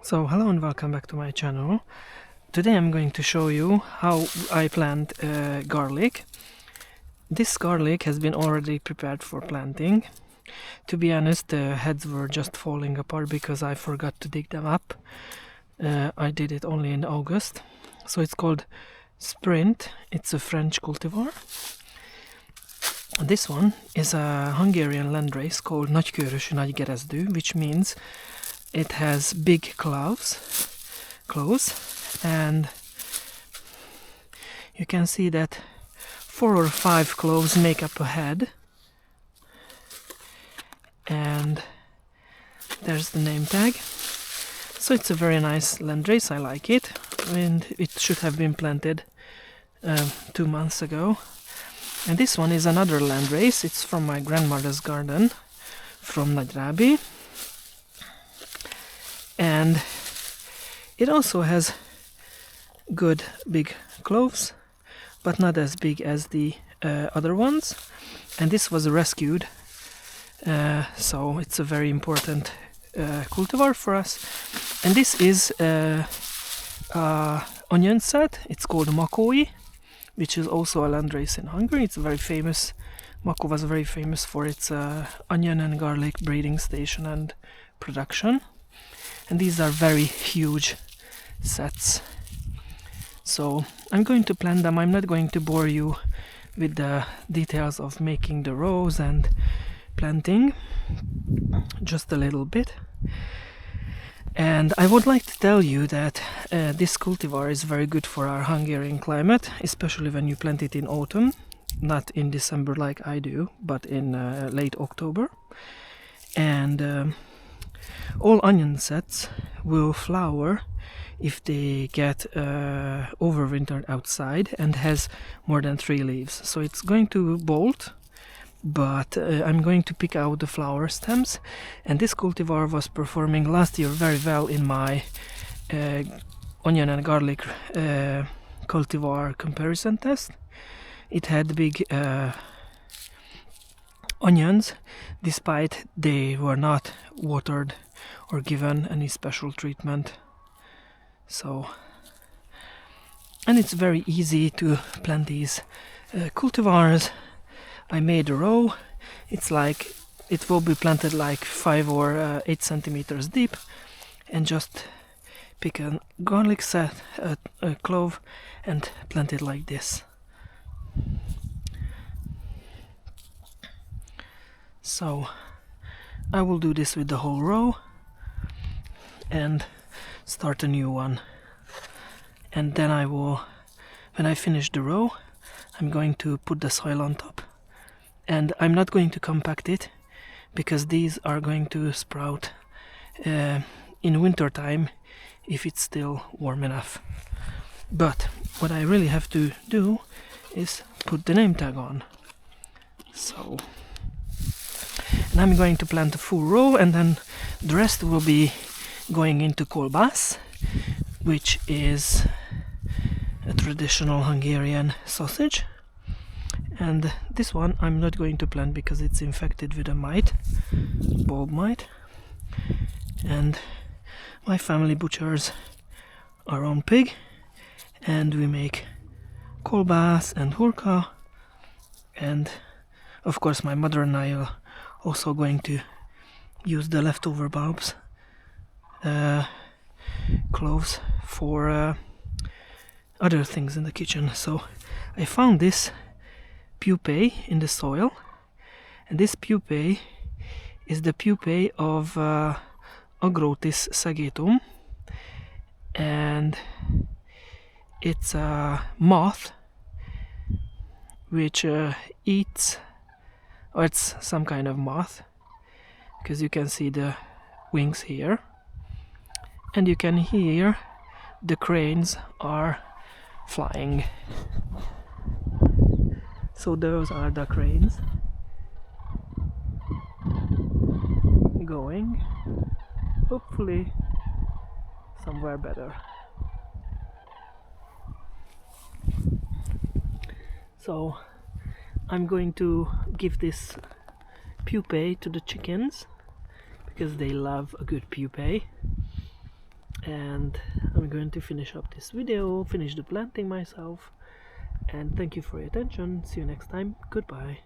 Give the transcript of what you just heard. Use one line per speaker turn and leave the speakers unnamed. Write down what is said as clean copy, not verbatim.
So hello and welcome back to my channel. Today I'm going to show you how I plant garlic. This garlic has been already prepared for planting. To be honest, the heads were just falling apart because I forgot to dig them up. I did it only in August. So it's called Sprint. It's a French cultivar. This one is a Hungarian landrace called Nagykőrösű Nagygerezdű, which means it has big claws, and you can see that 4 or 5 claws make up a head, and there's the name tag. So it's a very nice landrace, I like it, and it should have been planted 2 months ago. And this one is another landrace. It's from my grandmother's garden from Nagyráby, and it also has good big cloves, but not as big as the other ones. And this was rescued, so it's a very important cultivar for us. And this is onion set. It's called Makói, which is also a landrace in Hungary. It's very famous. Makó was very famous for its onion and garlic breeding station and production. And these are very huge sets. So I'm going to plant them. I'm not going to bore you with the details of making the rows and planting, just a little bit. And I would like to tell you that this cultivar is very good for our Hungarian climate, especially when you plant it in autumn, not in December like I do, but in late October. And all onion sets will flower if they get overwintered outside and has more than 3 leaves. So it's going to bolt, but I'm going to pick out the flower stems. And this cultivar was performing last year very well in my onion and garlic cultivar comparison test. It had big onions, despite they were not watered or given any special treatment. So, and it's very easy to plant these cultivars. I made a row. It's like it will be planted like 5 or 8 centimeters deep, and just pick a garlic set, a clove, and plant it like this. So I will do this with the whole row and start a new one. And then I will, when I finish the row, I'm going to put the soil on top. And I'm not going to compact it, because these are going to sprout in winter time if it's still warm enough. But what I really have to do is put the name tag on. So, and I'm going to plant a full row, and then the rest will be going into kolbász, which is a traditional Hungarian sausage. And this one I'm not going to plant because it's infected with a mite, bulb mite. And my family butchers our own pig, and we make kolbász and hurka. And of course my mother and I are also going to use the leftover bulbs, cloves, for other things in the kitchen. So I found this pupae in the soil, and this pupae is the pupae of Agrotis sagatum, and it's a moth which eats, or it's some kind of moth, because you can see the wings here, and you can hear the cranes are flying. So those are the cranes going, hopefully somewhere better. So I'm going to give this pupae to the chickens, because they love a good pupae. and I'm going to finish up this video, finish the planting myself, and thank you for your attention. See you next time. Goodbye.